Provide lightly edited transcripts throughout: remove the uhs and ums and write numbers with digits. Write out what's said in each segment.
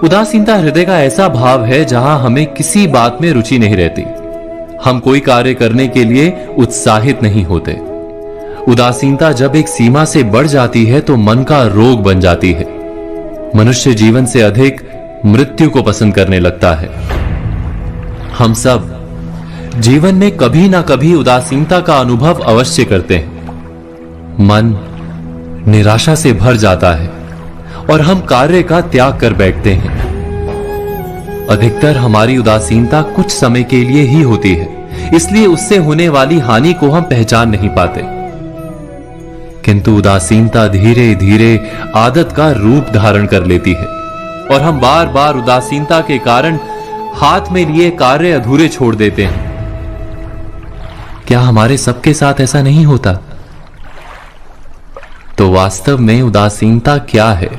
उदासीनता हृदय का ऐसा भाव है जहां हमें किसी बात में रुचि नहीं रहती। हम कोई कार्य करने के लिए उत्साहित नहीं होते। उदासीनता जब एक सीमा से बढ़ जाती है तो मन का रोग बन जाती है। मनुष्य जीवन से अधिक मृत्यु को पसंद करने लगता है। हम सब जीवन में कभी ना कभी उदासीनता का अनुभव अवश्य करते हैं। मन निराशा से भर जाता है और हम कार्य का त्याग कर बैठते हैं। अधिकतर हमारी उदासीनता कुछ समय के लिए ही होती है, इसलिए उससे होने वाली हानि को हम पहचान नहीं पाते। किंतु उदासीनता धीरे धीरे आदत का रूप धारण कर लेती है और हम बार बार उदासीनता के कारण हाथ में लिए कार्य अधूरे छोड़ देते हैं। क्या हमारे सबके साथ ऐसा नहीं होता? तो वास्तव में उदासीनता क्या है?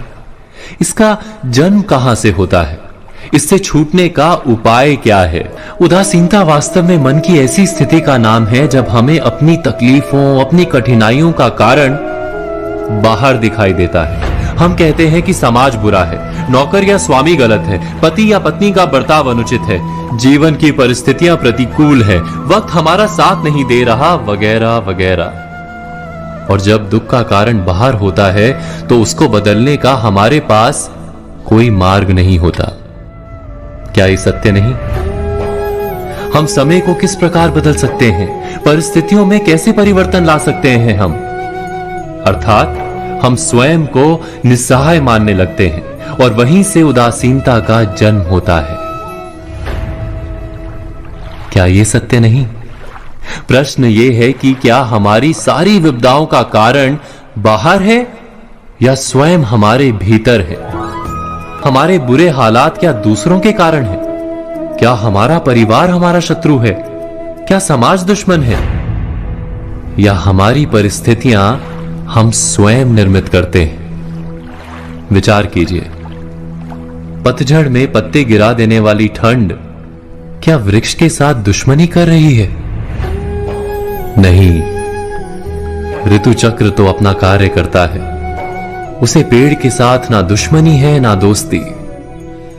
इसका जन्म कहां से होता है? इससे छूटने का उपाय क्या है? उदासीनता वास्तव में मन की ऐसी स्थिति का नाम है जब हमें अपनी तकलीफों, अपनी कठिनाइयों का कारण बाहर दिखाई देता है। हम कहते हैं कि समाज बुरा है, नौकर या स्वामी गलत है, पति या पत्नी का बर्ताव अनुचित है, जीवन की परिस्थितियां प्रतिकूल है, वक्त हमारा साथ नहीं दे रहा, वगैरह वगैरह। और जब दुख का कारण बाहर होता है तो उसको बदलने का हमारे पास कोई मार्ग नहीं होता। क्या ये सत्य नहीं? हम समय को किस प्रकार बदल सकते हैं? परिस्थितियों में कैसे परिवर्तन ला सकते हैं हम? अर्थात हम स्वयं को निस्सहाय मानने लगते हैं और वहीं से उदासीनता का जन्म होता है। क्या ये सत्य नहीं? प्रश्न ये है कि क्या हमारी सारी विपदाओं का कारण बाहर है या स्वयं हमारे भीतर है? हमारे बुरे हालात क्या दूसरों के कारण है? क्या हमारा परिवार हमारा शत्रु है? क्या समाज दुश्मन है? या हमारी परिस्थितियां हम स्वयं निर्मित करते हैं? विचार कीजिए। पतझड़ में पत्ते गिरा देने वाली ठंड क्या वृक्ष के साथ दुश्मनी कर रही है? नहीं, ऋतु चक्र तो अपना कार्य करता है। उसे पेड़ के साथ ना दुश्मनी है ना दोस्ती।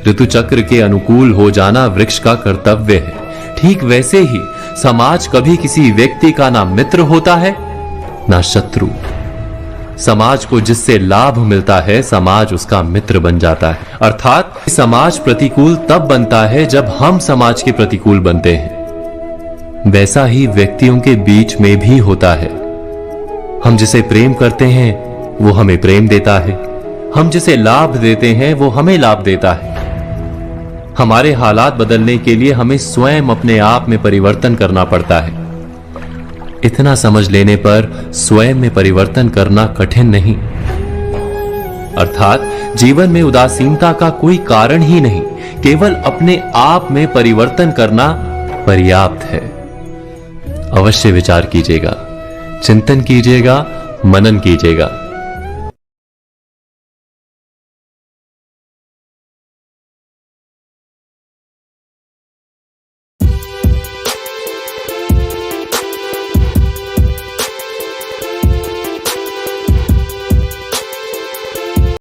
ऋतु चक्र के अनुकूल हो जाना वृक्ष का कर्तव्य है। ठीक वैसे ही समाज कभी किसी व्यक्ति का ना मित्र होता है ना शत्रु। समाज को जिससे लाभ मिलता है समाज उसका मित्र बन जाता है। अर्थात समाज प्रतिकूल तब बनता है जब हम समाज के प्रतिकूल बनते हैं। वैसा ही व्यक्तियों के बीच में भी होता है। हम जिसे प्रेम करते हैं वो हमें प्रेम देता है, हम जिसे लाभ देते हैं वो हमें लाभ देता है। हमारे हालात बदलने के लिए हमें स्वयं अपने आप में परिवर्तन करना पड़ता है। इतना समझ लेने पर स्वयं में परिवर्तन करना कठिन नहीं। अर्थात जीवन में उदासीनता का कोई कारण ही नहीं, केवल अपने आप में परिवर्तन करना पर्याप्त है। अवश्य विचार कीजिएगा, चिंतन कीजिएगा, मनन कीजिएगा।